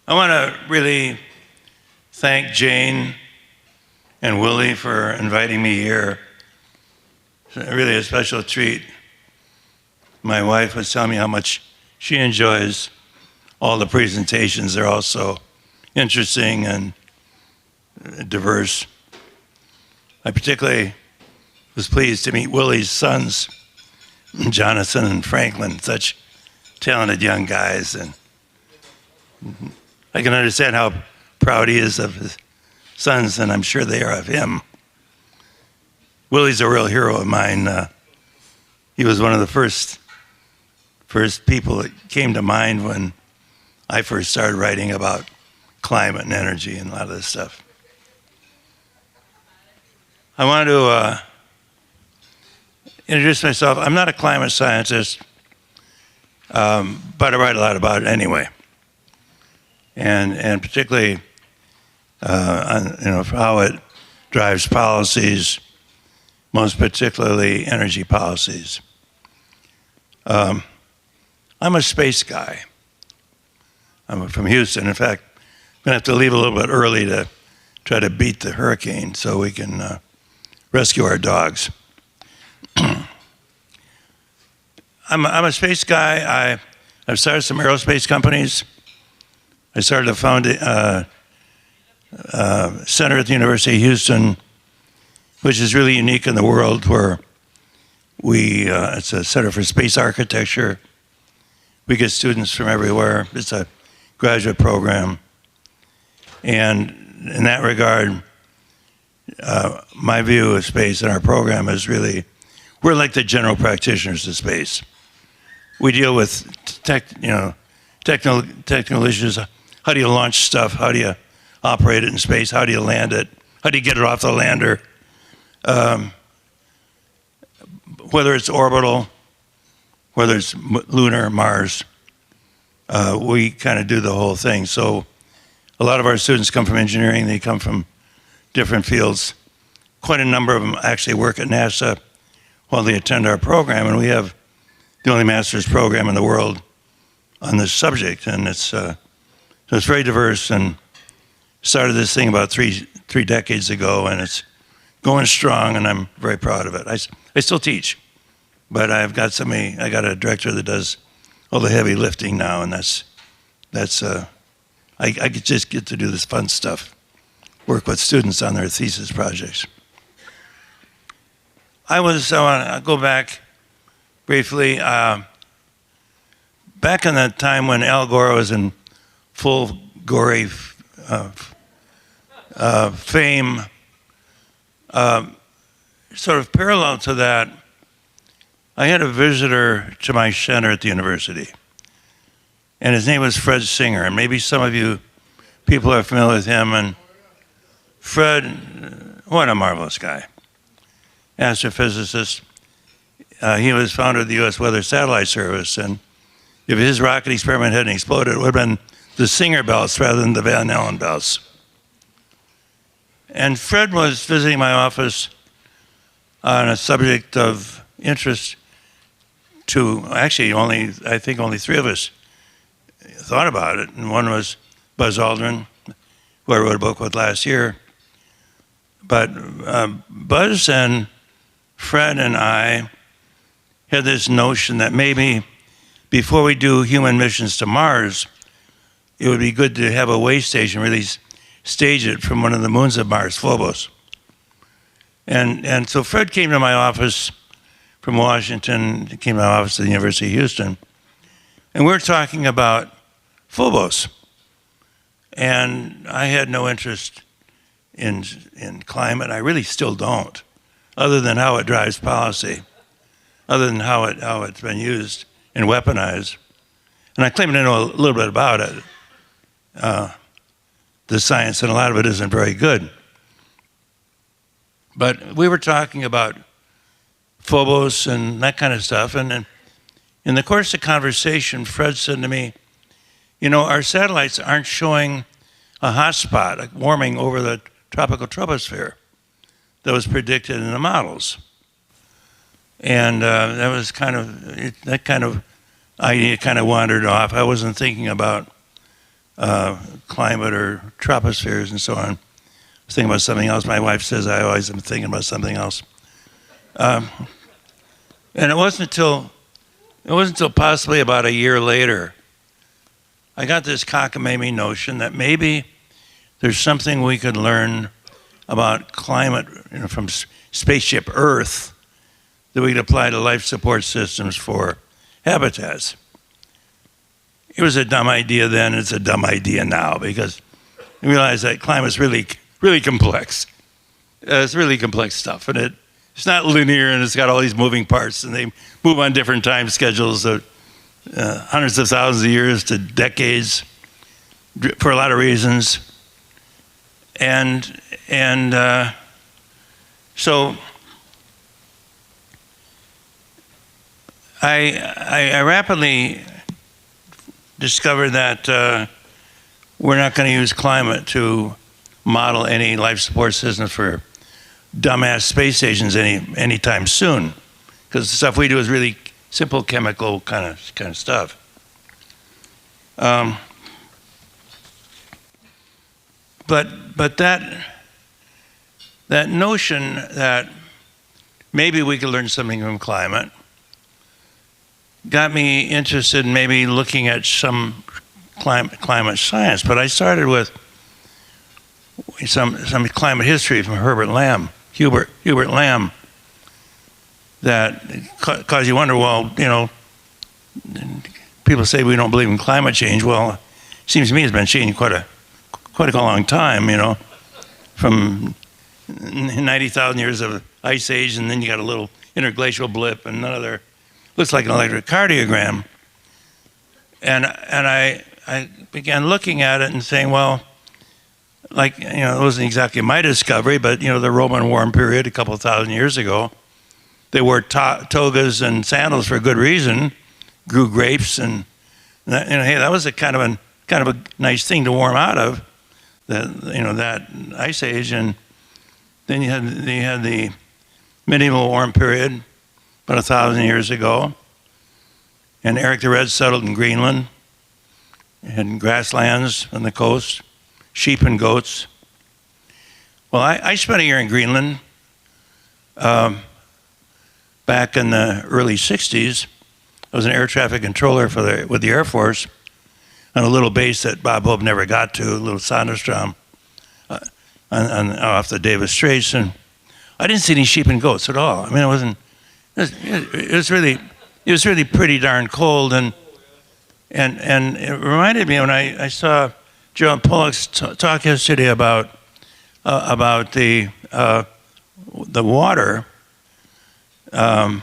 I want to really thank Jane and Willie for inviting me here. It's really a special treat. My wife was telling me how much she enjoys all the presentations. They're all so interesting and diverse. I particularly was pleased to meet Willie's sons, Jonathan and Franklin, such talented young guys. And I can understand how proud he is of his sons, and I'm sure they are of him. Willie's a real hero of mine. He was one of the first people that came to mind when I first started writing about climate and energy and a lot of this stuff. I wanted to introduce myself. I'm not a climate scientist, but I write a lot about it anyway. And particularly on how it drives policies, most particularly energy policies. I'm a space guy. I'm from Houston. In fact, I'm gonna have to leave a little bit early to try to beat the hurricane so we can rescue our dogs. I'm a space guy. I've started some aerospace companies. I started a center at the University of Houston, which is really unique in the world, where it's a center for space architecture. We get students from everywhere. It's a graduate program. And in that regard, my view of space in our program is really, we're like the general practitioners of space. We deal with technical issues. How do you launch stuff? How do you operate it in space? How do you land it? How do you get it off the lander? Whether it's orbital, whether it's lunar, Mars, we kind of do the whole thing. So a lot of our students come from engineering. They come from different fields. Quite a number of them actually work at NASA while they attend our program, and we have the only master's program in the world on this subject, and so it's very diverse, and started this thing about three decades ago, and it's going strong, and I'm very proud of it. I still teach, but I got a director that does all the heavy lifting now, and I just get to do this fun stuff, work with students on their thesis projects. I want to go back briefly. Back in the time when Al Gore was in full gory fame, sort of parallel to that, I had a visitor to my center at the university, and his name was Fred Singer, and maybe some of you people are familiar with him. And Fred, what a marvelous guy, astrophysicist. He was founder of the U.S. Weather Satellite Service, and if his rocket experiment hadn't exploded, it would have been the Singer belts rather than the Van Allen belts. And Fred was visiting my office on a subject of interest to, actually, I think only three of us thought about it, and one was Buzz Aldrin, who I wrote a book with last year. But Buzz and Fred and I had this notion that maybe before we do human missions to Mars, it would be good to have a way station really stage it from one of the moons of Mars, Phobos. And so Fred came to my office from Washington, came to my office at the University of Houston, and we were talking about Phobos. And I had no interest in climate. I really still don't, other than how it drives policy, other than how it's been used and weaponized. And I claim to know a little bit about it, the science, and a lot of it isn't very good. But we were talking about Phobos and that kind of stuff, and in the course of conversation, Fred said to me, our satellites aren't showing a hot spot, like warming over the tropical troposphere that was predicted in the models. And that kind of idea kind of wandered off. I wasn't thinking about climate or tropospheres and so on. I was thinking about something else. My wife says I always am thinking about something else. And it wasn't until possibly about a year later, I got this cockamamie notion that maybe there's something we could learn about climate from spaceship Earth that we could apply to life support systems for habitats. It was a dumb idea then, it's a dumb idea now, because we realize that climate's really, really complex. It's really complex stuff, and it's not linear, and it's got all these moving parts, and they move on different time schedules of hundreds of thousands of years to decades for a lot of reasons. So I rapidly discovered that we're not going to use climate to model any life support systems for dumbass space stations anytime soon, because the stuff we do is really simple chemical kind of stuff. But that notion that maybe we could learn something from climate got me interested in maybe looking at some climate science. But I started with some climate history from Hubert Lamb, that cause you wonder, well, people say we don't believe in climate change. Well, it seems to me it's been changing quite a long time, from 90,000 years of ice age, and then you got a little interglacial blip and another, looks like an electrocardiogram. And I began looking at it and saying, well, it wasn't exactly my discovery, but, the Roman warm period a couple of thousand years ago, they wore togas and sandals for a good reason, grew grapes, and hey, that was a kind of a nice thing to warm out of, that ice age. And then you had the medieval warm period about 1,000 years ago, and Eric the Red settled in Greenland, and grasslands on the coast, sheep and goats. Well, I spent a year in Greenland back in the early 60s. I was an air traffic controller with the Air Force on a little base that Bob Hope never got to, a little Sonderstrom off the Davis Straits, and I didn't see any sheep and goats at all. I mean, it was really pretty darn cold, and it reminded me when I saw Joe Pollack's talk yesterday about the water, the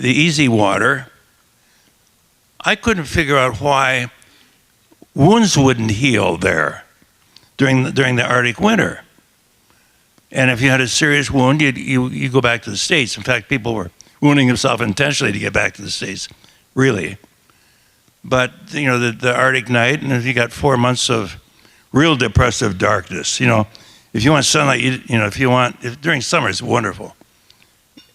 easy water. I couldn't figure out why wounds wouldn't heal there during the Arctic winter. And if you had a serious wound, you go back to the States. In fact, people were wounding themselves intentionally to get back to the States, really. But the Arctic night, and if you got 4 months of real depressive darkness, if you want sunlight, if during summer it's wonderful.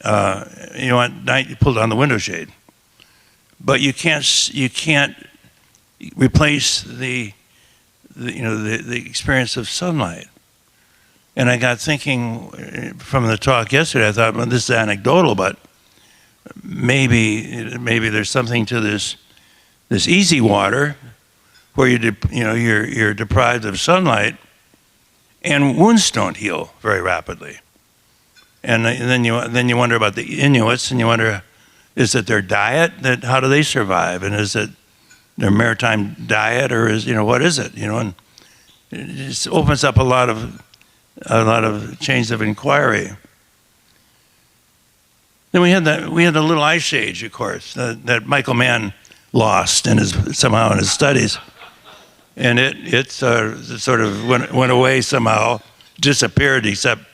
You want night, you pull down the window shade. But you can't replace the experience of sunlight. And I got thinking from the talk yesterday, I thought, well, this is anecdotal, but maybe there's something to this easy water where you're deprived of sunlight, and wounds don't heal very rapidly. And then you wonder about the Inuits, and you wonder, is it their diet? How do they survive? And is it their maritime diet, or what is it? And it just opens up a lot of chains of inquiry. Then we had the little ice age, of course, that Michael Mann lost somehow in his studies, and it sort of went away somehow, disappeared, except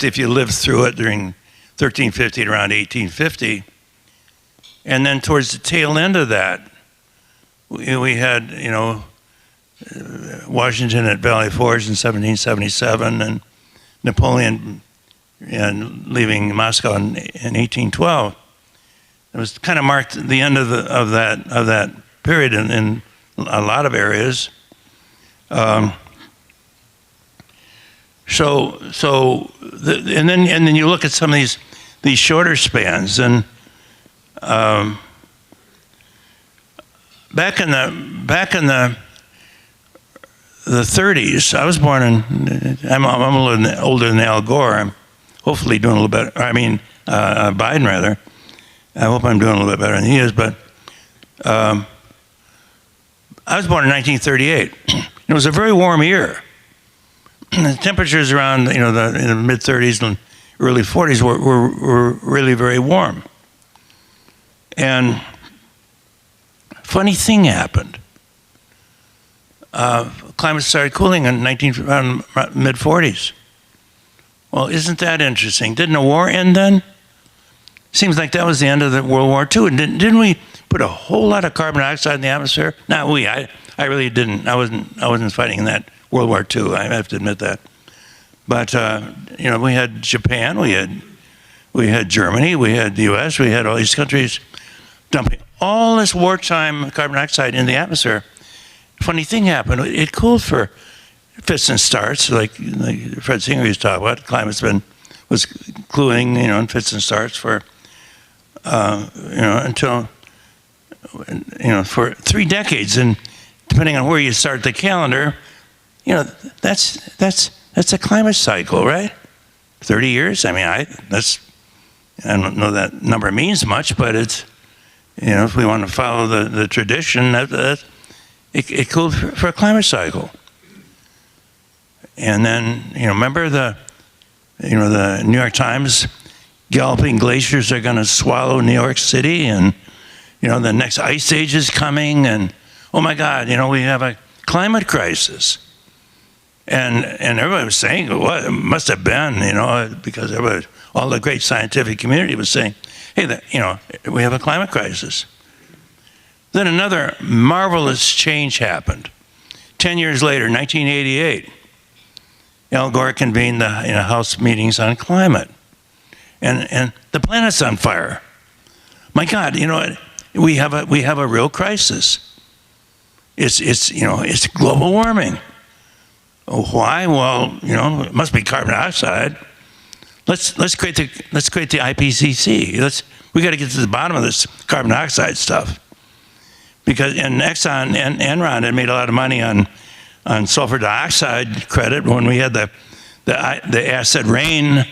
if you lived through it during 1350 to around 1850. And then towards the tail end of that, we had Washington at Valley Forge in 1777, and Napoleon leaving Moscow in 1812. It was kind of marked the end of that period in a lot of areas. And then you look at some of these shorter spans, and back in the 30s, I was born in. I'm a little older than Al Gore. I'm hopefully doing a little better. I mean, Biden rather. I hope I'm doing a little bit better than he is. But I was born in 1938. It was a very warm year. The temperatures around in the mid 30s and early 40s were really very warm. And funny thing happened. Climate started cooling in mid 40s. Well, isn't that interesting? Didn't the war end then? Seems like that was the end of the World War II. And didn't we put a whole lot of carbon dioxide in the atmosphere? Not we. I really didn't. I wasn't fighting in that World War II. I have to admit that. But we had Japan, we had Germany, we had the U.S., we had all these countries dumping all this wartime carbon dioxide in the atmosphere. Funny thing happened. It cooled for fits and starts, like Fred Singer used to talk about. Climate's was cooling, in fits and starts for until for 3 decades, and depending on where you start the calendar, that's a climate cycle, right? 30 years. I mean, I don't know that number means much, but it's if we want to follow the tradition, it cooled for a climate cycle. And then remember the New York Times, galloping glaciers are going to swallow New York City, and the next ice age is coming, and oh my God, we have a climate crisis. And everybody was saying, what it must have been, because all the great scientific community was saying, hey, we have a climate crisis. Then another marvelous change happened. 10 years later, 1988, Al Gore convened the House meetings on climate, and the planet's on fire. My God, we have a real crisis. It's global warming. Why? Well, it must be carbon dioxide. Let's create the IPCC. We got to get to the bottom of this carbon dioxide stuff, because Exxon and Enron had made a lot of money on sulfur dioxide credit when we had the acid rain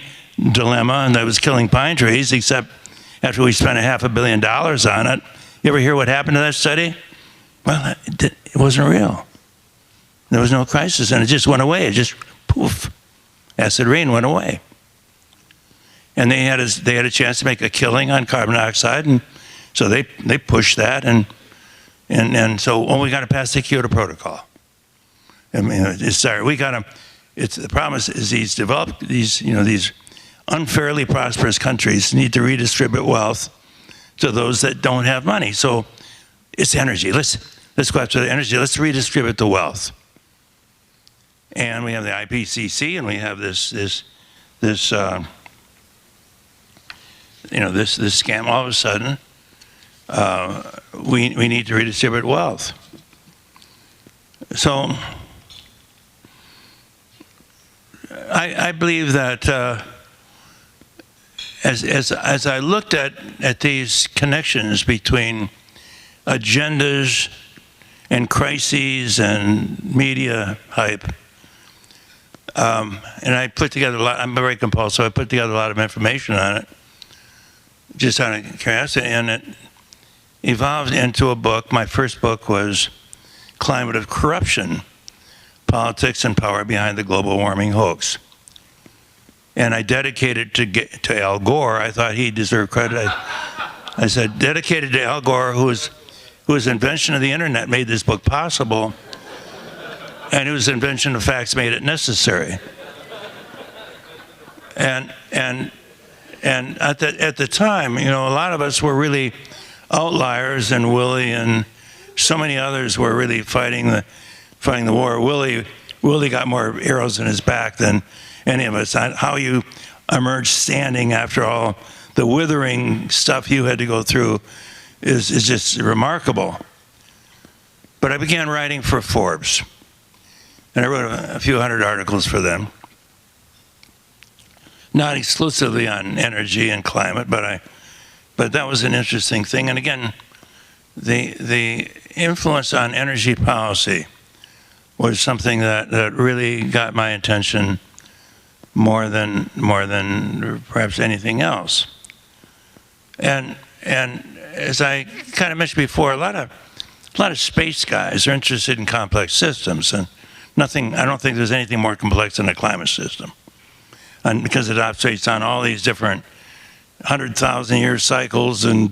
dilemma, and that was killing pine trees. Except after we spent $500 million on it, you ever hear what happened to that study? Well, it wasn't real. There was no crisis, and it just went away. It just poof, acid rain went away. And they had a chance to make a killing on carbon dioxide, and so they pushed that, and so we got to pass the Kyoto Protocol. I mean, the problem is these unfairly prosperous countries need to redistribute wealth to those that don't have money. So it's energy. Let's go after the energy. Let's redistribute the wealth. And we have the IPCC, and we have this scam. All of a sudden, we need to redistribute wealth. So I believe that as I looked at these connections between agendas and crises and media hype, and I put together a lot. I'm very compulsive. I put together a lot of information on it, just out of curiosity, and it evolved into a book. My first book was Climate of Corruption: Politics and Power Behind the Global Warming Hoax. And I dedicated to Al Gore. I thought he deserved credit. I said, dedicated to Al Gore, whose invention of the internet made this book possible, and whose invention of facts made it necessary. And at the time, a lot of us were really outliers, and Willie and so many others were really fighting the war. Willie got more arrows in his back than any of us. How you emerged standing after all the withering stuff you had to go through is just remarkable. But I began writing for Forbes, and I wrote a few hundred articles for them, not exclusively on energy and climate, but that was an interesting thing. And again, the influence on energy policy was something that really got my attention more than perhaps anything else. And as I kind of mentioned before, a lot of space guys are interested in complex systems, and I don't think there's anything more complex than a climate system. And because it operates on all these different 100,000-year cycles and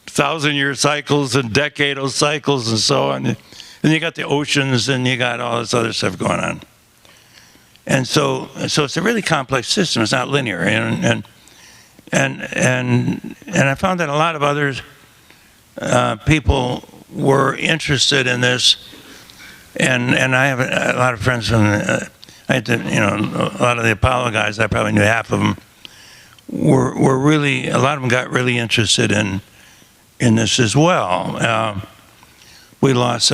1,000-year cycles and decadal cycles and so on. And you got the oceans and you got all this other stuff going on. And so it's a really complex system. It's not linear. And I found that a lot of other people were interested in this. And I have a lot of friends from, a lot of the Apollo guys, I probably knew half of them, were really, a lot of them got really interested in this as well. We lost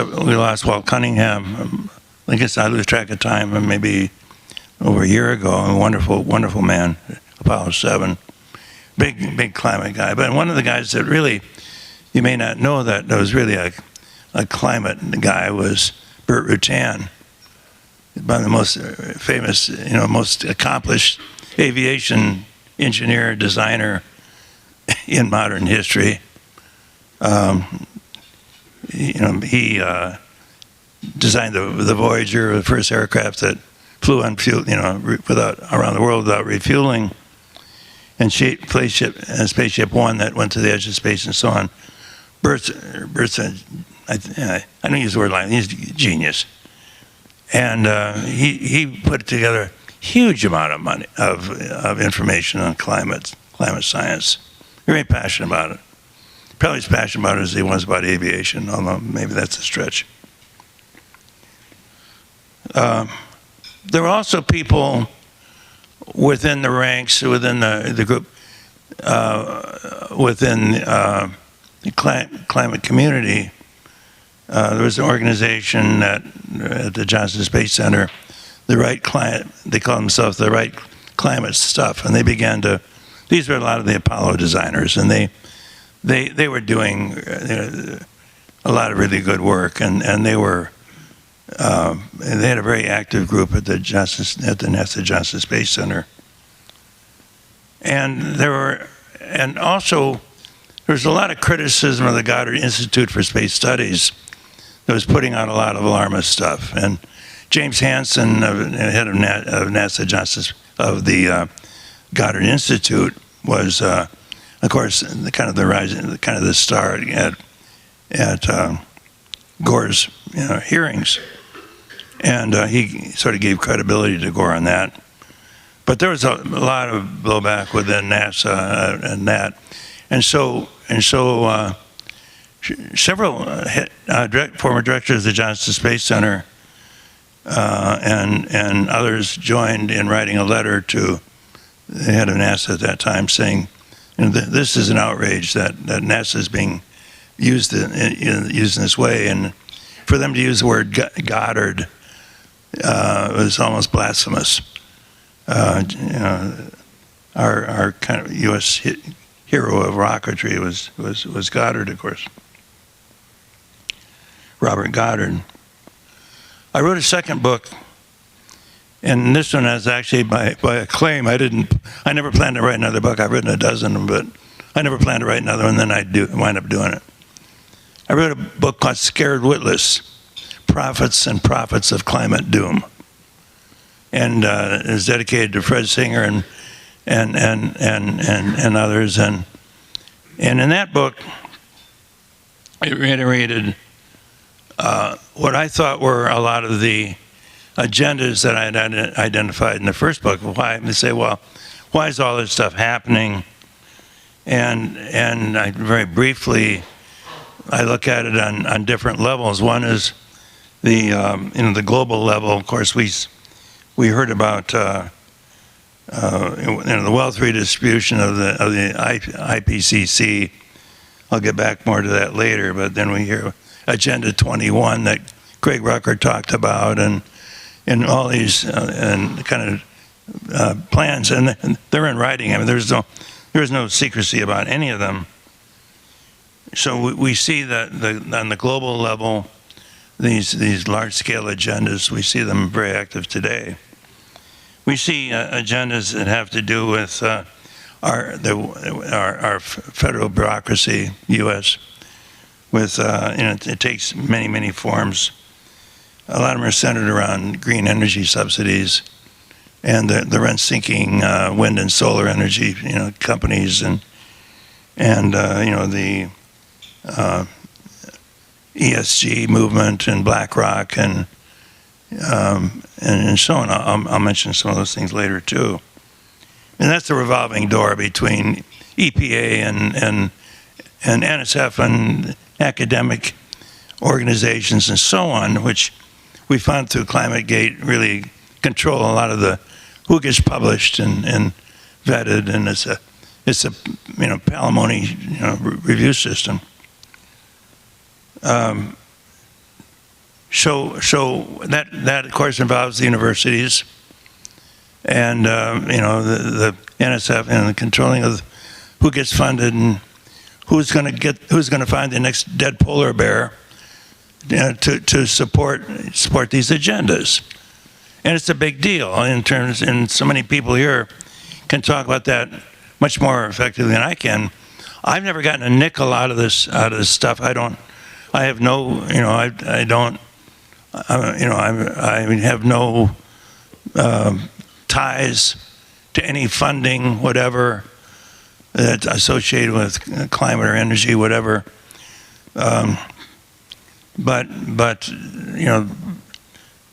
Walt Cunningham. I guess I lose track of time, maybe over a year ago. A wonderful man, Apollo 7, big climate guy. But one of the guys that really, you may not know that was really a climate guy was Burt Rutan, one of the most famous, most accomplished aviation engineer, designer in modern history. He designed the Voyager, the first aircraft that flew on fuel, around the world without refueling, and Spaceship One that went to the edge of space and so on. Bert's I don't use the word line. He's a genius, and he put together a huge amount of money of information on climate science. Very passionate about it. Probably as passionate about it as he was about aviation, although maybe that's a stretch. There were also people within the ranks, within the group, within the climate community. There was an organization at the Johnson Space Center, the Right Climate, they call themselves the Right Climate Stuff, and they began to, these were a lot of the Apollo designers, and they were doing a lot of really good work, and they had a very active group at the NASA Johnson Space Center. And also there was a lot of criticism of the Goddard Institute for Space Studies that was putting out a lot of alarmist stuff. And James Hansen, head of NASA Johnson, of the Goddard Institute, was, of course, the star at Gore's hearings, and he sort of gave credibility to Gore on that. But there was a lot of blowback within NASA and that, and so several former directors of the Johnson Space Center and others joined in writing a letter to the head of NASA at that time, saying, this is an outrage that NASA is being used in this way, and for them to use the word Goddard was almost blasphemous. Our kind of U.S. hero of rocketry was Goddard, of course. Robert Goddard. I wrote a second book, and this one is actually by acclaim. I never planned to write another book. I've written a dozen, but I never planned to write another one, then I'd wind up doing it. I wrote a book called Scared Witless: Prophets and Prophets of Climate Doom. And it was dedicated to Fred Singer and others. And in that book, it reiterated what I thought were a lot of the agendas that I had identified in the first book. Why they say, well, why is all this stuff happening? And I very briefly, I look at it on different levels. One is the global level. Of course, we heard about the wealth redistribution of the IPCC. I'll get back more to that later. But then we Agenda 21 that Craig Rucker talked about, and all these and kind of plans, and they're in writing. I mean, there's no secrecy about any of them. So we see that on the global level, these large-scale agendas, we see them very active today. We see agendas that have to do with our federal bureaucracy, U.S., with it takes many forms. A lot of them are centered around green energy subsidies and the rent-sinking wind and solar energy, companies, and the ESG movement and BlackRock and so on. I'll mention some of those things later too. And that's the revolving door between EPA and NSF and academic organizations and so on, which we found through ClimateGate really control a lot of the who gets published and vetted, and it's a palimony review system. So that of course involves the universities and the NSF and the controlling of who gets funded and who's going to find the next dead polar bear to support these agendas. And it's a big deal and so many people here can talk about that much more effectively than I can. I've never gotten a nickel out of this stuff. I have no ties to any funding, whatever, that's associated with climate or energy, whatever. But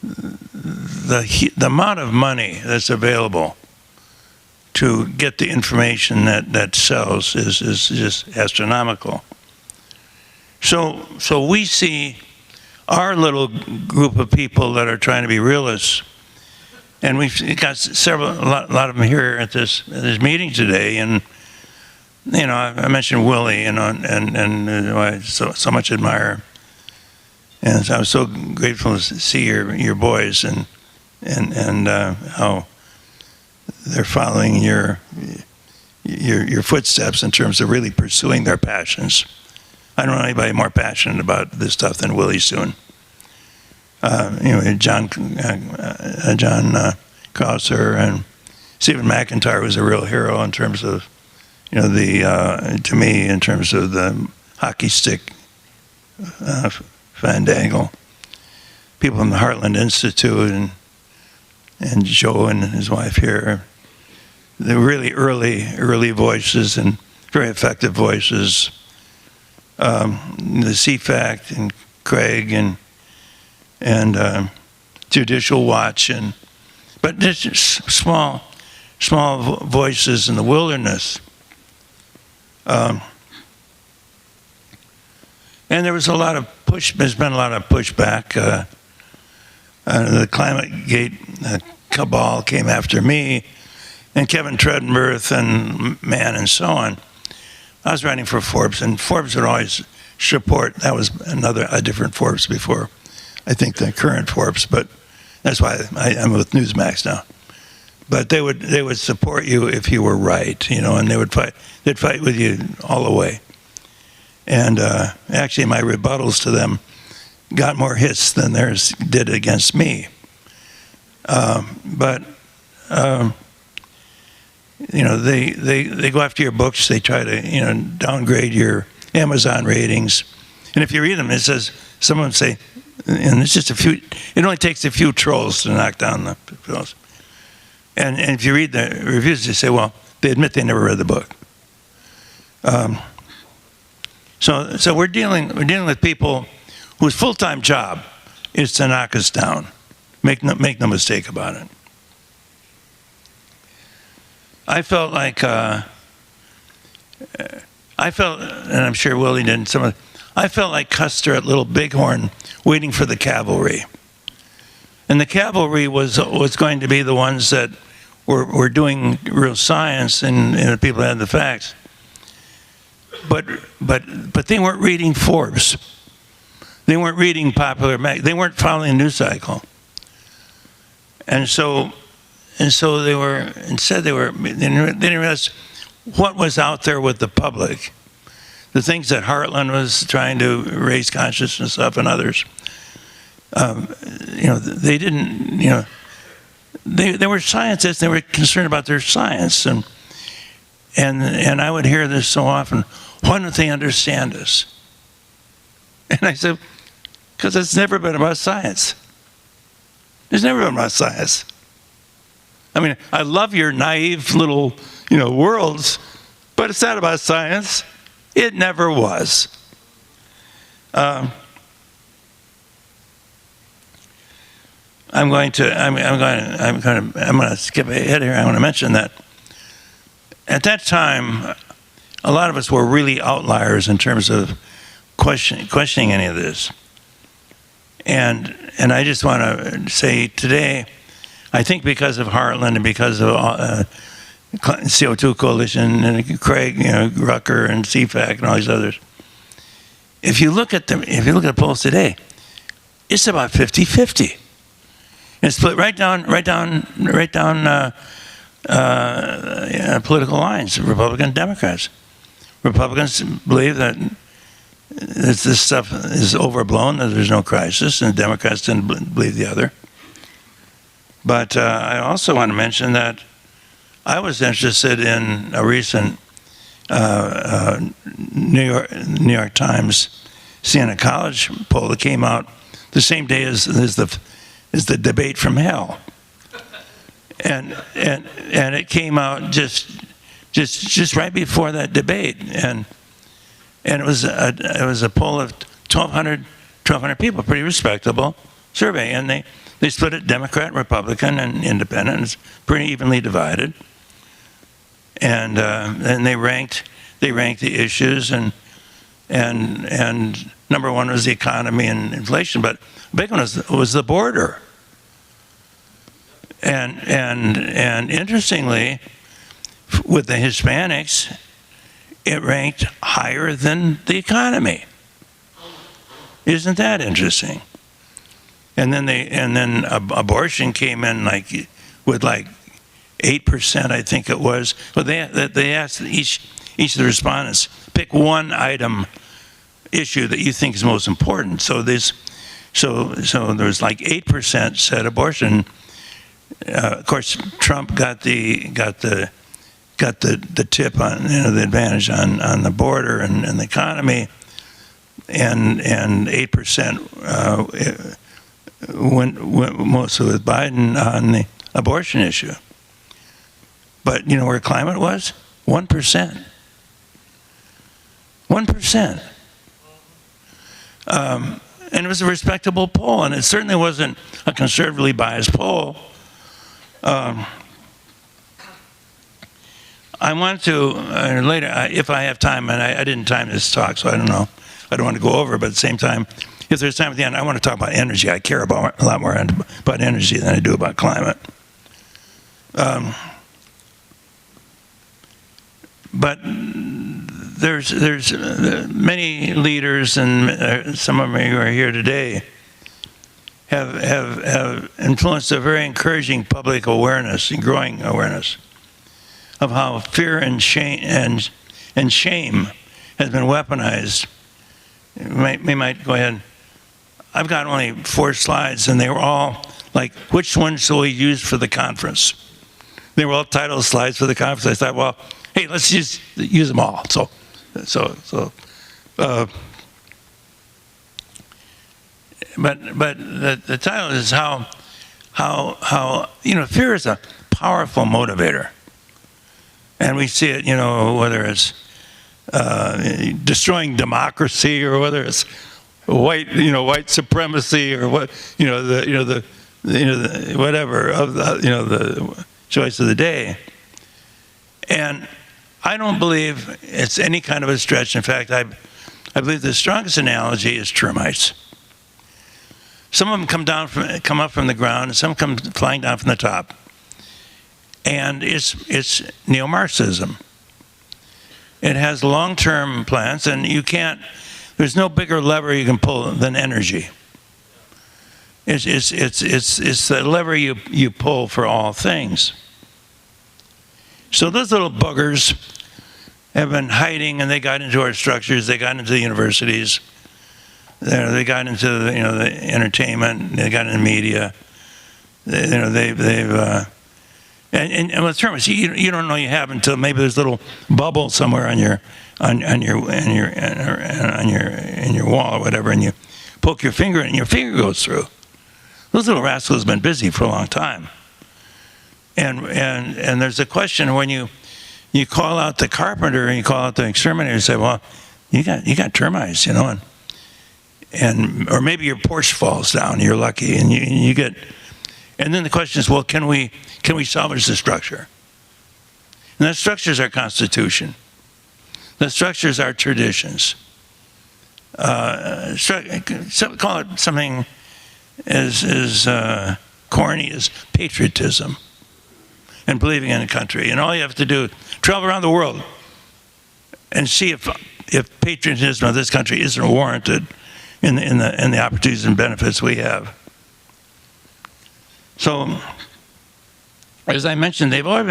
the amount of money that's available to get the information that sells is just astronomical. So we see our little group of people that are trying to be realists, and we've got a lot of them here at this meeting today. And I mentioned Willie, and I so much admire, and I was so grateful to see your boys and how they're following your footsteps in terms of really pursuing their passions. I don't know anybody more passionate about this stuff than Willie Soon. John Krauser and Stephen McIntyre was a real hero in terms of, to me, in terms of the hockey stick fandangle. People from the Heartland Institute and Joe and his wife here, the really early voices and very effective voices. The CFAC and Craig and Judicial Watch, but there's just small voices in the wilderness. And there was a lot of there's been a lot of pushback. The ClimateGate cabal came after me, and Kevin Tredenberth and Mann and so on. I was writing for Forbes, and Forbes would always support. That was a different Forbes before, I think, the current Forbes. But that's why I'm with Newsmax now. But they would support you if you were right, and they'd fight with you all the way. And actually, my rebuttals to them got more hits than theirs did against me. They go after your books. They try to downgrade your Amazon ratings, and if you read them, it says some of them say, and it's just a few. It only takes a few trolls to knock down the trolls. And if you read the reviews, they say, well, they admit they never read the book. So we're dealing with people whose full-time job is to knock us down. Make no mistake about it. I felt like, and I'm sure Willie did, I felt like Custer at Little Bighorn waiting for the cavalry. And the cavalry was going to be the ones that were doing real science and the people that had the facts. But they weren't reading Forbes. They weren't reading popular they weren't following the news cycle. And so they were, instead they didn't realize what was out there with the public. The things that Heartland was trying to raise consciousness of and others. They didn't, they were scientists, they were concerned about their science. And I would hear this so often, why don't they understand us? And I said, because it's never been about science. It's never been about science. I mean, I love your naive little, worlds, but it's not about science. It never was. I'm going to skip ahead here. I want to mention that at that time, a lot of us were really outliers in terms of questioning any of this. And I just want to say today, I think because of Heartland and because of CO2 Coalition and Craig, Rucker and CFAC and all these others, if you look at the polls today, it's about 50-50. It's split right down political lines, Republican and Democrats. Republicans believe that this stuff is overblown, that there's no crisis, and Democrats didn't believe the other. But I also want to mention that I was interested in a recent New York Times Siena College poll that came out the same day as the debate from hell, and it came out just right before that debate, and it was a poll of 1,200 people, pretty respectable survey, and they split it Democrat, Republican, and Independent. It's pretty evenly divided, and they ranked the issues, and number one was the economy and inflation, but the big one was the border. And interestingly, with the Hispanics, it ranked higher than the economy. Isn't that interesting? And then abortion came in with 8%, I think it was. But they asked each of the respondents, pick one issue that you think is most important. So there's 8% said abortion. Of course, Trump got the tip on the advantage on the border and the economy, and 8% went mostly with Biden on the abortion issue. But where climate was? 1%. 1%. And it was a respectable poll, and it certainly wasn't a conservatively biased poll. I want to, later, if I have time, and I didn't time this talk, so I don't know. I don't want to go over, but at the same time, if there's time at the end, I want to talk about energy. I care about a lot more about energy than I do about climate. But there's many leaders, and some of them who are here today, have influenced a very encouraging public awareness and growing awareness of how fear and shame has been weaponized. We might go ahead. I've got only 4 slides, and they were all like, which ones shall we use for the conference? They were all title slides for the conference. I thought, well, hey, let's just use them all. But the title is how fear is a powerful motivator, and we see it whether it's destroying democracy or whether it's white supremacy or what the whatever of the choice of the day. And I don't believe it's any kind of a stretch. In fact, I believe the strongest analogy is termites. Some of them come up from the ground, and some come flying down from the top. And it's neo-Marxism. It has long-term plans, and you can't. There's no bigger lever you can pull than energy. It's the lever you pull for all things. So those little buggers have been hiding, and they got into our structures. They got into the universities. They got into the entertainment. They got into media. And with terms, you don't know you have until maybe there's a little bubble somewhere on your wall or whatever, and you poke your finger and your finger goes through. Those little rascals have been busy for a long time. And there's a question when you call out the carpenter and you call out the exterminator and say, well, you got termites, or maybe your porch falls down, and you're lucky, and you get. And then the question is, well, can we salvage the structure? And that structure is our Constitution. That structure is our traditions. Call it something as corny as patriotism and believing in a country. And all you have to do, travel around the world and see if patriotism of this country isn't warranted in the opportunities and benefits we have. So, as I mentioned, they've all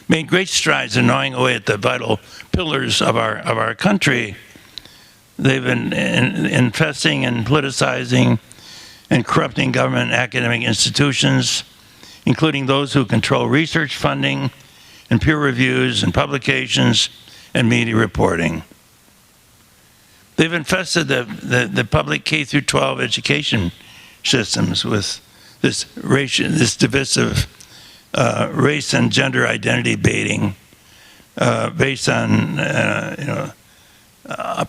made great strides in gnawing away at the vital pillars of our country. They've been infesting and politicizing and corrupting government and academic institutions, including those who control research funding and peer reviews and publications and media reporting. They've infested the public K through 12 education systems with this divisive race and gender identity baiting based on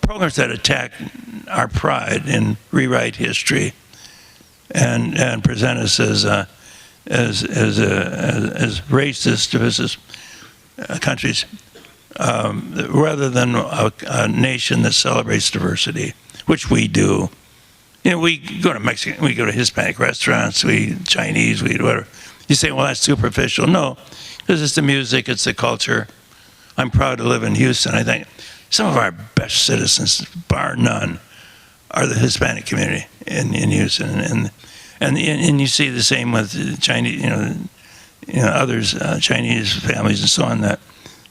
programs that attack our pride and rewrite history and present us as racist, divisive countries, rather than a nation that celebrates diversity, which we do. We go to Mexican, we go to Hispanic restaurants, we eat Chinese, we eat whatever. You say, well, that's superficial. No, because it's the music, it's the culture. I'm proud to live in Houston. I think some of our best citizens, bar none, are the Hispanic community in Houston, and you see the same with Chinese, others, Chinese families and so on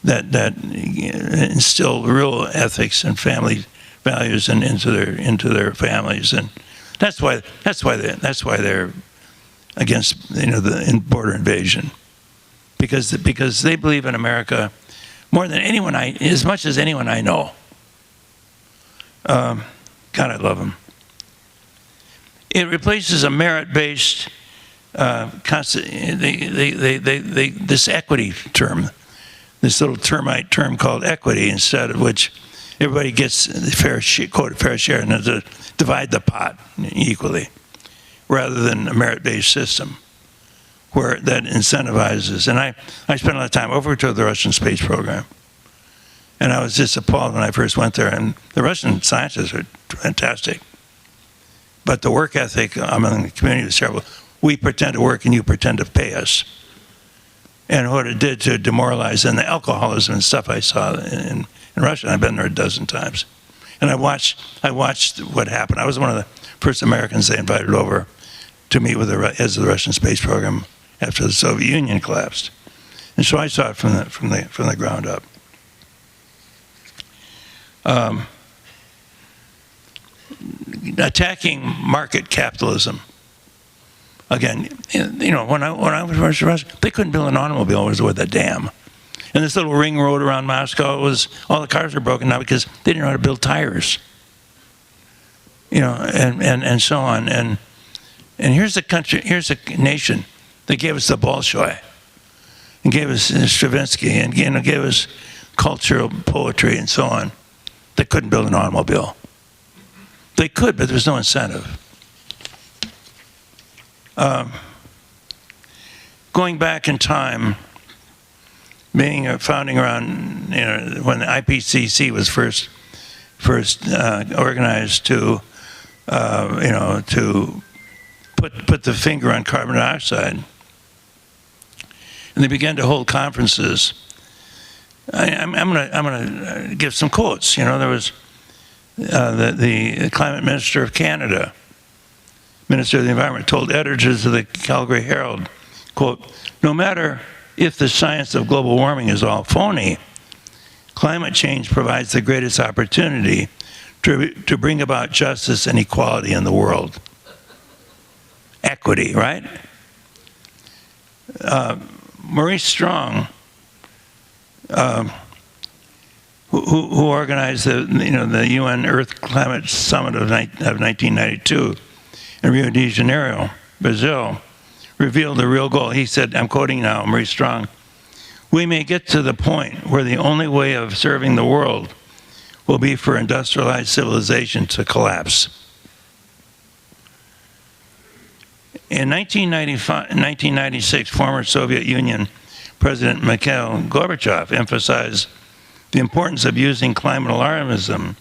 that instill real ethics and family values into their families, and that's why they're against the border invasion, because they believe in America more than anyone as much as anyone I know. God, I love them. It replaces a merit-based this equity term, this little termite term called equity, instead of which everybody gets the fair share and to divide the pot equally, rather than a merit-based system where that incentivizes. And I spent a lot of time over to the Russian space program, and I was just appalled when I first went there. And the Russian scientists are fantastic, but the work ethic among the community was terrible. We pretend to work and you pretend to pay us. And what it did to demoralize, and the alcoholism and stuff I saw in Russia, I've been there a dozen times. And I watched what happened. I was one of the first Americans they invited over to meet with the heads of the Russian space program after the Soviet Union collapsed. And so I saw it from the ground up. Attacking market capitalism. Again, when I was in Russia, they couldn't build an automobile with a dam. And this little ring road around Moscow, all the cars were broken now because they didn't know how to build tires. And so on. And here's a country, here's a nation that gave us the Bolshoi, and gave us Stravinsky, and gave us cultural poetry and so on, that couldn't build an automobile. They could, but there was no incentive. Going back in time, founding around when the IPCC was first organized to put the finger on carbon dioxide, and they began to hold conferences. I'm gonna give some quotes. There the climate minister of Canada, Minister of the Environment, told editors of the Calgary Herald, quote, "No matter if the science of global warming is all phony, climate change provides the greatest opportunity to bring about justice and equality in the world." Equity, right? Maurice Strong, who organized the UN Earth Climate Summit of 1992 in Rio de Janeiro, Brazil, revealed the real goal. He said, I'm quoting now Maurice Strong, "We may get to the point where the only way of serving the world will be for industrialized civilization to collapse." In 1996, former Soviet Union President Mikhail Gorbachev emphasized the importance of using climate alarmism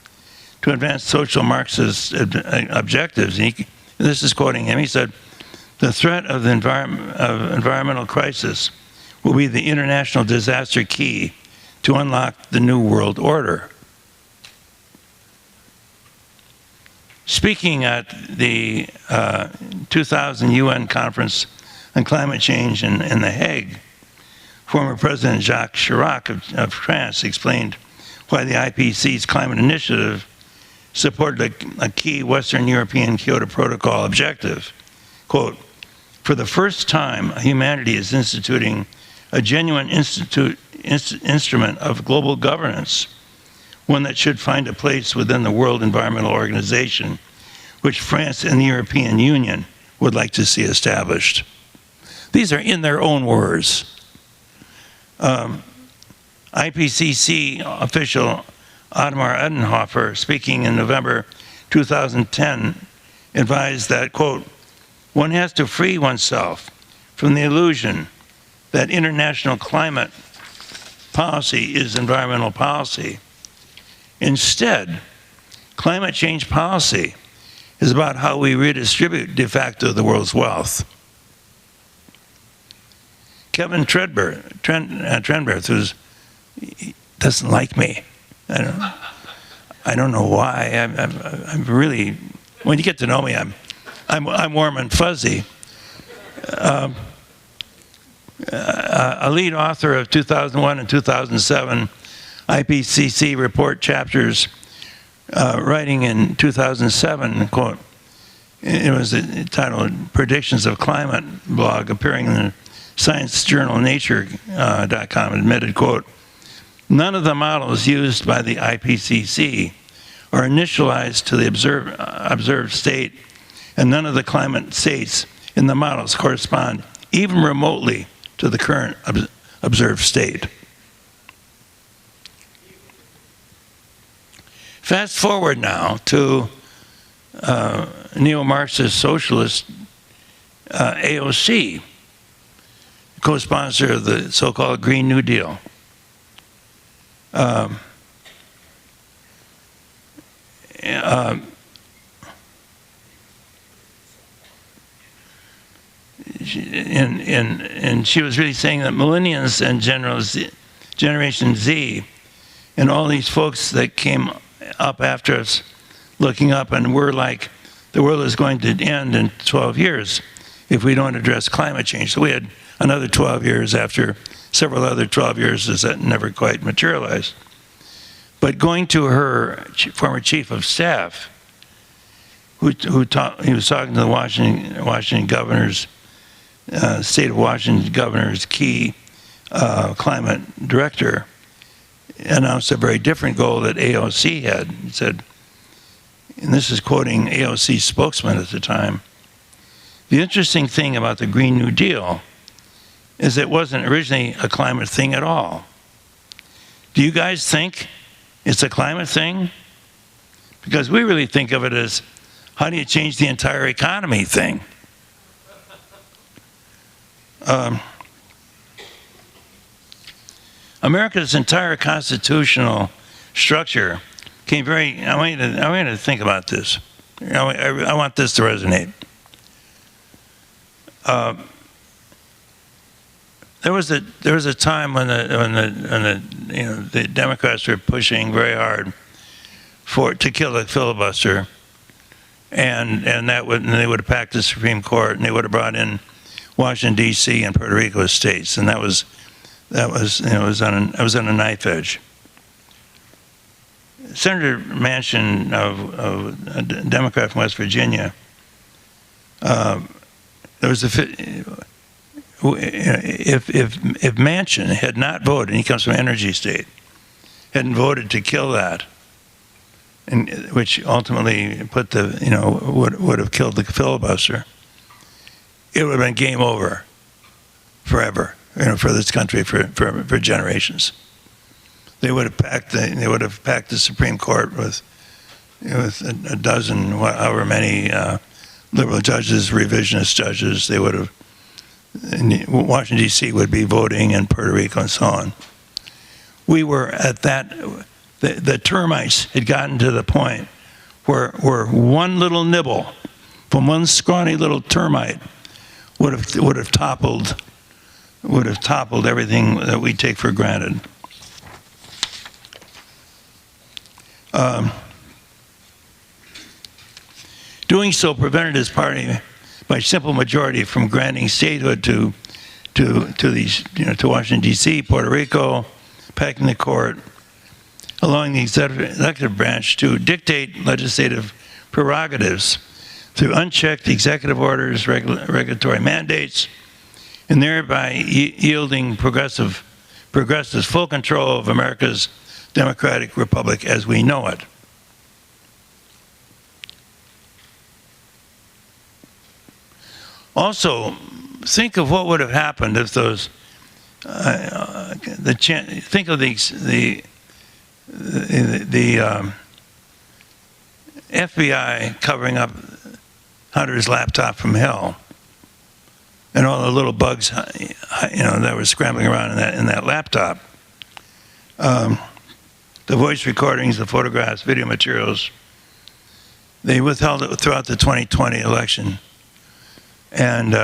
to advance social Marxist objectives. This is quoting him. He said, "The threat of the environmental crisis will be the international disaster key to unlock the new world order." Speaking at the 2000 UN Conference on Climate Change in The Hague, former President Jacques Chirac of France explained why the IPCC's climate initiative supported a key Western European Kyoto Protocol objective. Quote, "For the first time, humanity is instituting a genuine instrument of global governance, one that should find a place within the World Environmental Organization, which France and the European Union would like to see established." These are in their own words. IPCC official Otmar Edenhofer, speaking in November 2010, advised that, quote, "One has to free oneself from the illusion that international climate policy is environmental policy. Instead, climate change policy is about how we redistribute de facto the world's wealth." Kevin Trenberth, he doesn't like me. I don't know why. I'm really, when you get to know me, I'm warm and fuzzy. A lead author of 2001 and 2007 IPCC report chapters, writing in 2007, quote, it was titled "Predictions of Climate" blog appearing in the science journal Nature.com, admitted, quote, "None of the models used by the IPCC are initialized to the observed state, and none of the climate states in the models correspond even remotely to the current observed state." Fast forward now to neo-Marxist socialist AOC, co-sponsor of the so-called Green New Deal. And she was really saying that millennials and Generation Z and all these folks that came up after us looking up and we're like, the world is going to end in 12 years if we don't address climate change. So we had another 12 years after several other 12 years that never quite materialized. But going to her former chief of staff, he was talking to the Washington governor's, state of Washington governor's key climate director, announced a very different goal that AOC had. He said, and this is quoting AOC's spokesman at the time, "The interesting thing about the Green New Deal is it wasn't originally a climate thing at all. Do you guys think it's a climate thing? Because we really think of it as, how do you change the entire economy thing?" America's entire constitutional structure came very, I want you to think about this. I want this to resonate. There was a time when the Democrats were pushing very hard to kill the filibuster, and they would have packed the Supreme Court, and they would have brought in Washington D.C. and Puerto Rico as states, and that was it was on a knife edge. Senator Manchin, a Democrat from West Virginia, there was if Manchin had not voted, and he comes from an energy state, hadn't voted to kill that, and which ultimately put would have killed the filibuster, it would have been game over forever, for this country for generations. They would have packed the Supreme Court with a dozen, however many liberal judges, revisionist judges. They would have. Washington D.C. would be voting, and Puerto Rico, and so on. We were at that. The termites had gotten to the point where one little nibble from one scrawny little termite would have toppled everything that we take for granted. Doing so prevented his party by simple majority from granting statehood to Washington D.C., Puerto Rico, packing the court, allowing the executive branch to dictate legislative prerogatives through unchecked executive orders, regulatory mandates, and thereby yielding progressives full control of America's democratic republic as we know it. Also, think of what would have happened if those. Think of the FBI covering up Hunter's laptop from hell, and all the little bugs, that were scrambling around in that laptop. The voice recordings, the photographs, video materials. They withheld it throughout the 2020 election. And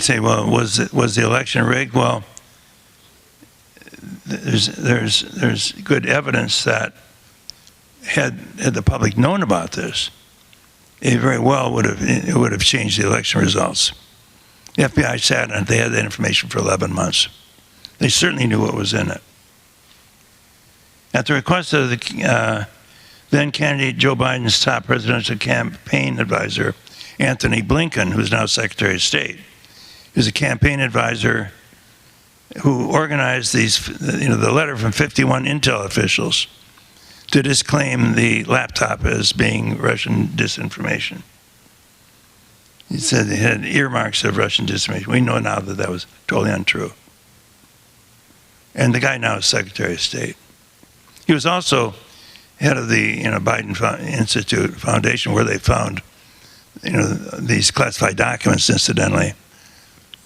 say, well, was the election rigged? Well, there's good evidence that had the public known about this, it very well would have changed the election results. The FBI sat on it. They had that information for 11 months. They certainly knew what was in it. At the request of the then candidate Joe Biden's top presidential campaign advisor, Anthony Blinken, who's now Secretary of State, is a campaign advisor who organized the letter from 51 intel officials to disclaim the laptop as being Russian disinformation. He said it had earmarks of Russian disinformation. We know now that was totally untrue. And the guy now is Secretary of State. He was also head of the Biden Institute Foundation, where they found these classified documents, incidentally,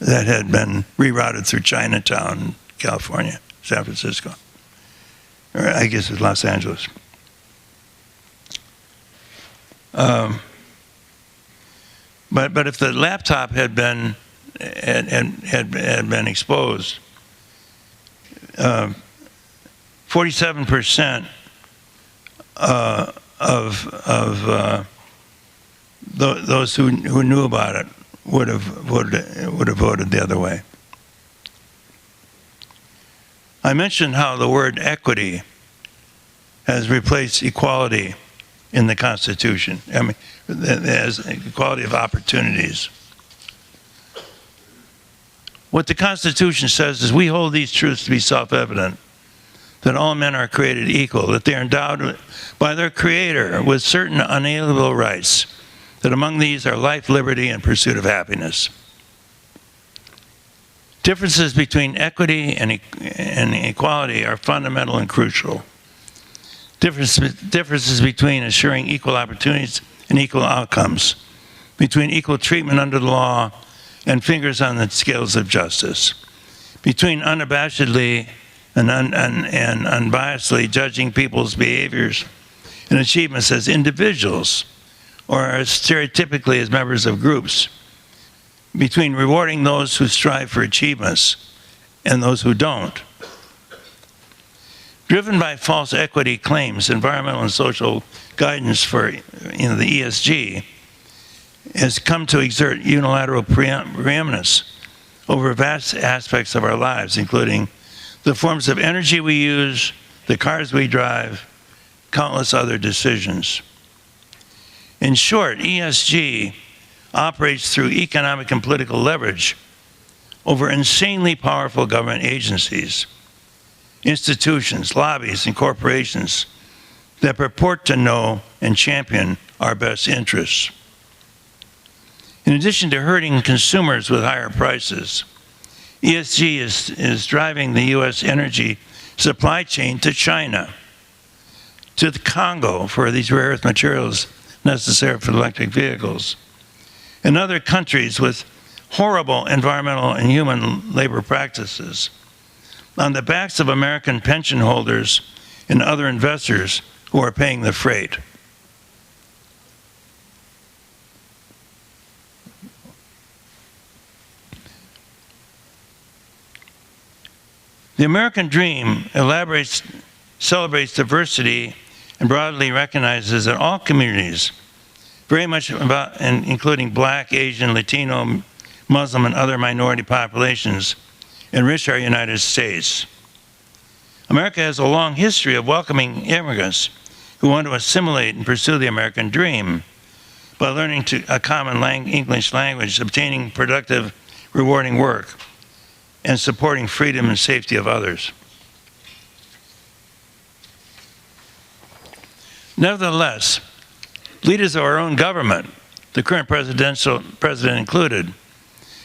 that had been rerouted through Chinatown, California, San Francisco, or I guess it was Los Angeles. But if the laptop had been exposed, 47% of those who knew about it would have voted the other way. I mentioned how the word equity has replaced equality in the Constitution. I mean, as equality of opportunities. What the Constitution says is we hold these truths to be self-evident, that all men are created equal, that they are endowed by their Creator with certain unalienable rights, that among these are life, liberty, and pursuit of happiness. Differences between equity and equality are fundamental and crucial. Differences between assuring equal opportunities and equal outcomes, between equal treatment under the law and fingers on the scales of justice, between unabashedly and unbiasedly judging people's behaviors and achievements as individuals or as stereotypically as members of groups, between rewarding those who strive for achievements and those who don't, Driven by false equity claims, environmental and social guidance for the ESG has come to exert unilateral preeminence over vast aspects of our lives, including the forms of energy we use, the cars we drive, countless other decisions. In short, ESG operates through economic and political leverage over insanely powerful government agencies, institutions, lobbies, and corporations that purport to know and champion our best interests. In addition to hurting consumers with higher prices, ESG is driving the U.S. energy supply chain to China, to the Congo for these rare earth materials necessary for electric vehicles, and other countries with horrible environmental and human labor practices on the backs of American pension holders and other investors who are paying the freight. The American dream celebrates diversity and broadly recognizes that all communities, very much including Black, Asian, Latino, Muslim, and other minority populations, enrich our United States. America has a long history of welcoming immigrants who want to assimilate and pursue the American dream by learning a common English language, obtaining productive, rewarding work, and supporting freedom and safety of others. Nevertheless, leaders of our own government, the current president included,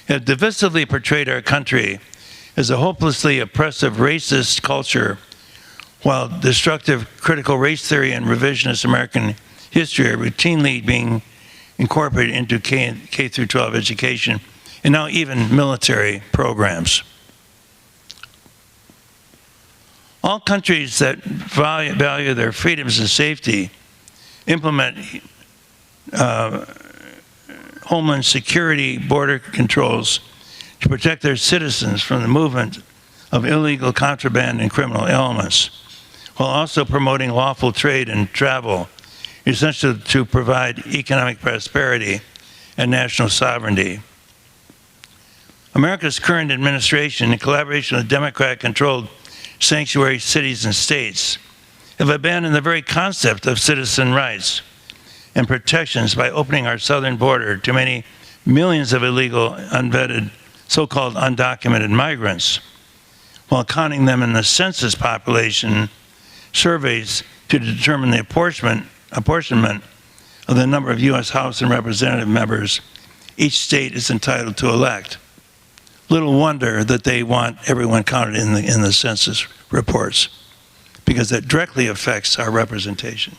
have divisively portrayed our country as a hopelessly oppressive racist culture, while destructive critical race theory and revisionist American history are routinely being incorporated into K through 12 education and now even military programs. All countries that value their freedoms and safety implement homeland security border controls to protect their citizens from the movement of illegal contraband and criminal elements, while also promoting lawful trade and travel, essential to provide economic prosperity and national sovereignty. America's current administration, in collaboration with Democrat-controlled sanctuary cities and states, have abandoned the very concept of citizen rights and protections by opening our southern border to many millions of illegal, unvetted, so-called undocumented migrants, while counting them in the census population surveys to determine the apportionment of the number of U.S. House and Representative members each state is entitled to elect. Little wonder that they want everyone counted in the census reports, because that directly affects our representation.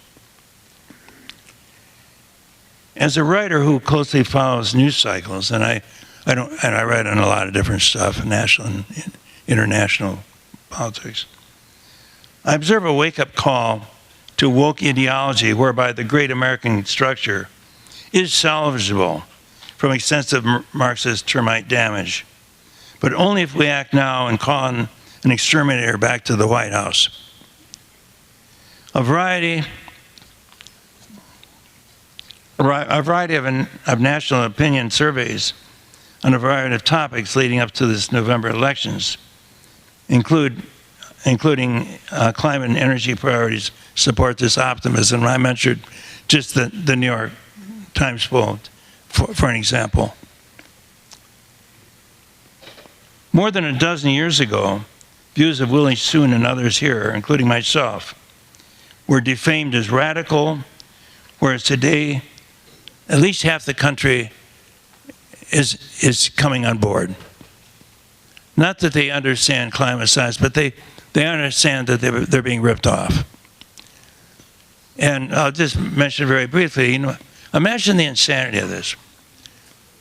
As a writer who closely follows news cycles, and I write on a lot of different stuff, national and international politics, I observe a wake-up call to woke ideology whereby the great American structure is salvageable from extensive Marxist termite damage, but only if we act now and call an exterminator back to the White House. A variety of national opinion surveys on a variety of topics leading up to this November elections, including climate and energy priorities, support this optimism. I mentioned just the New York Times poll for an example. More than a dozen years ago, views of Willie Soon and others here, including myself, were defamed as radical, whereas today, at least half the country is coming on board. Not that they understand climate science, but they understand that they're being ripped off. And I'll just mention very briefly, imagine the insanity of this.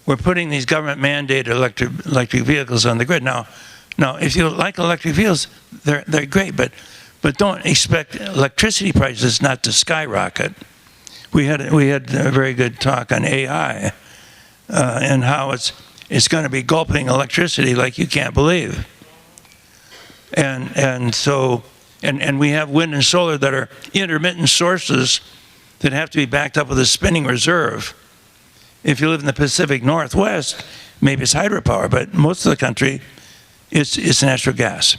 We're putting these government-mandated electric vehicles on the grid. Now, if you like electric vehicles, they're great, but don't expect electricity prices not to skyrocket. We had a very good talk on AI and how it's going to be gulping electricity like you can't believe. And And we have wind and solar that are intermittent sources that have to be backed up with a spinning reserve. If you live in the Pacific Northwest, maybe it's hydropower, but most of the country, it's natural gas.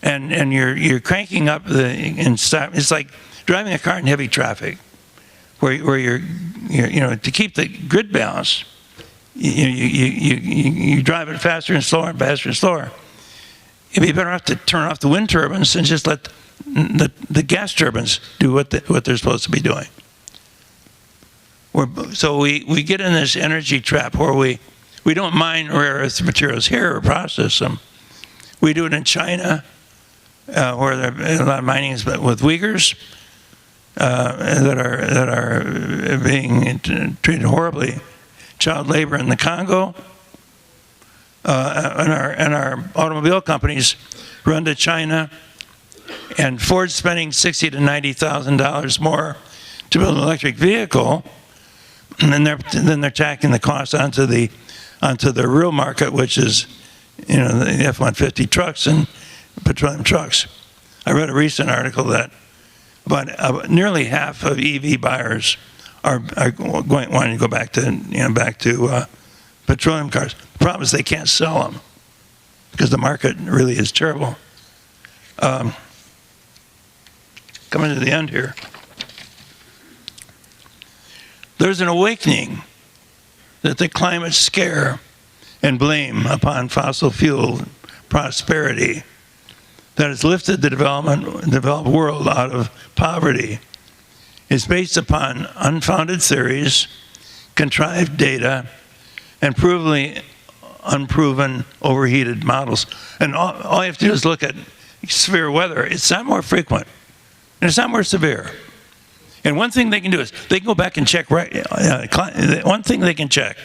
And you're cranking up it's like driving a car in heavy traffic, where you're to keep the grid balanced, you drive it faster and slower and faster and slower. It'd be better off to turn off the wind turbines and just let the gas turbines do what they're supposed to be doing. So we get in this energy trap where we don't mine rare earth materials here or process them. We do it in China, where there are a lot of mining with Uyghurs that are being treated horribly. Child labor in the Congo. And our automobile companies run to China, and Ford's spending $60,000 to $90,000 more to build an electric vehicle, and then they're tacking the cost onto the real market, which is the F-150 trucks and petroleum trucks. I read a recent article that about nearly half of EV buyers are wanting to go back to petroleum cars. The problem is they can't sell them because the market really is terrible. Coming to the end here. There's an awakening that the climate scare and blame upon fossil fuel prosperity that has lifted the developed world out of poverty is based upon unfounded theories, contrived data, and provably unproven overheated models. And all you have to do is look at severe weather. It's not more frequent, and it's not more severe. And one thing they can do is they can go back and check. One thing they can check.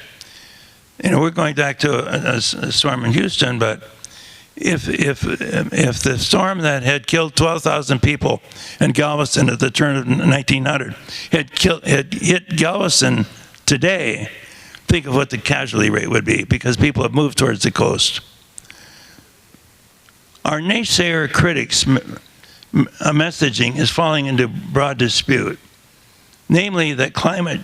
We're going back to a storm in Houston, but if the storm that had killed 12,000 people in Galveston at the turn of 1900 had hit Galveston today, think of what the casualty rate would be, because people have moved towards the coast. Our naysayer critics' messaging is falling into broad dispute, namely that climate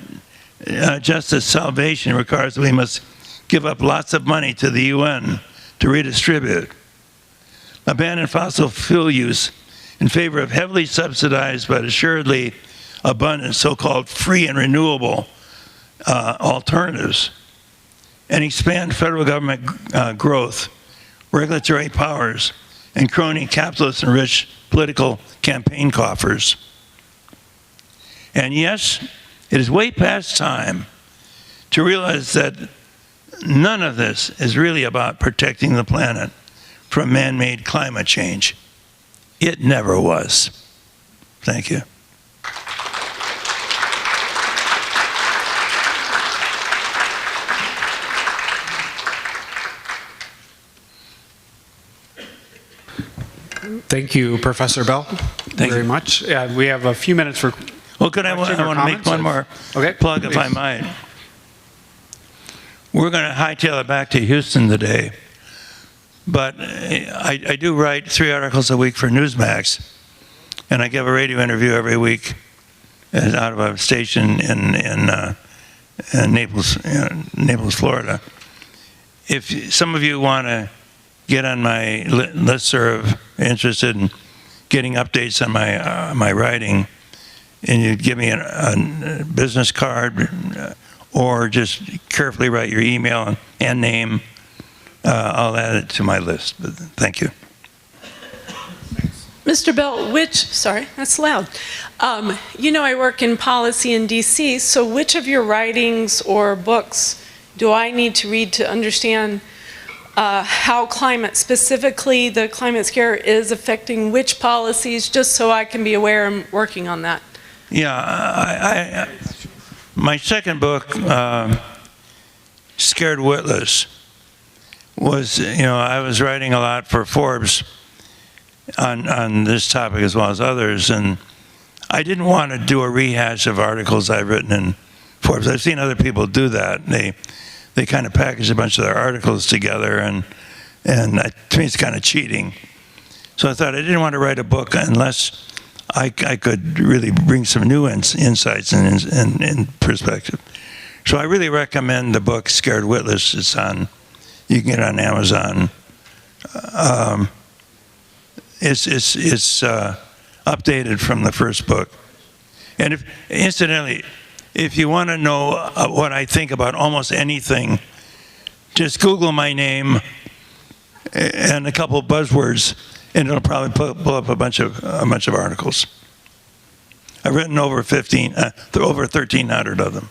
justice salvation requires that we must give up lots of money to the UN to redistribute, abandon fossil fuel use in favor of heavily subsidized but assuredly abundant so-called free and renewable alternatives, and expand federal government growth, regulatory powers, and crony capitalist and rich political campaign coffers. And yes, it is way past time to realize that none of this is really about protecting the planet from man-made climate change. It never was. Thank you. Thank you, Professor Bell, very much. We have a few minutes for Well, I want to make one more plug, if I might. We're going to hightail it back to Houston today, but I do write 3 articles a week for Newsmax, and I give a radio interview every week out of a station in Naples, Florida. If some of you want to get on my listserv, interested in getting updates on my writing, and you give me a business card or just carefully write your email and name, I'll add it to my list. But thank you. Mr. Bell, sorry, that's loud. I work in policy in DC, so which of your writings or books do I need to read to understand how specifically the climate scare is affecting which policies, just so I can be aware I'm working on that? Yeah, my second book, Scared Witless, was, I was writing a lot for Forbes on this topic as well as others, and I didn't want to do a rehash of articles I've written in Forbes. I've seen other people do that. They kind of package a bunch of their articles together, and to me it's kind of cheating. So I thought I didn't want to write a book unless I could really bring some new insights and perspective. So I really recommend the book Scared Witless. It's on, you can get it on Amazon. It's updated from the first book. And incidentally, if you want to know what I think about almost anything, just Google my name and a couple of buzzwords, and it'll probably pull up a bunch of articles. I've written over 1,300 of them.